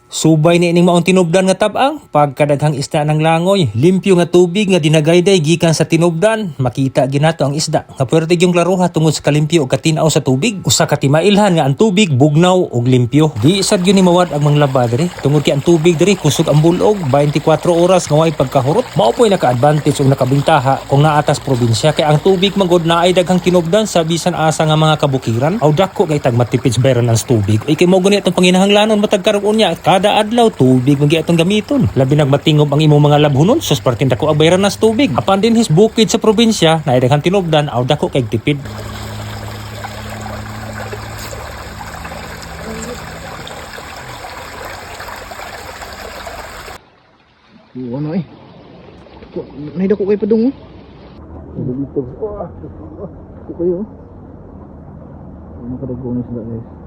Subay ni ining maong tinubdan nga tab-ang pagkadaghang isda ng langoy, limpyo nga tubig nga dinagayday gikan sa tinubdan, makita ginato ang isda nga pwerte gyung klaruha tungod sa kalimpyo ug katinaw sa tubig. Usa ka timailhan nga ang tubig bugnaw ug limpyo. Di sad gyud ni mawad ang manglaba diri tungod kay ang tubig diri kusog ang bulog 24 oras nga way pagkahurot. Mao po'y naka-advantage ug nakabintaha kung naatas probinsya kay ang tubig manggod naay daghang tinubdan sa bisan asa nga mga kabukiran. Aw dako kay tag matipid sa bayaran ang tubig. Kay mo gani atong panginahanglanon matag karon unya. Kada adlaw tubig magi atong gamiton. Labi nagmatingob ang imong mga labhunon sus partin dako ang bayaran nas tubig. Apan din his bukid sa probinsya na daghang tinubdan aw dako kay tipid. Ano eh? Naida ko kay padung. Dito. Ito kayo. Ano kadagong sila guys?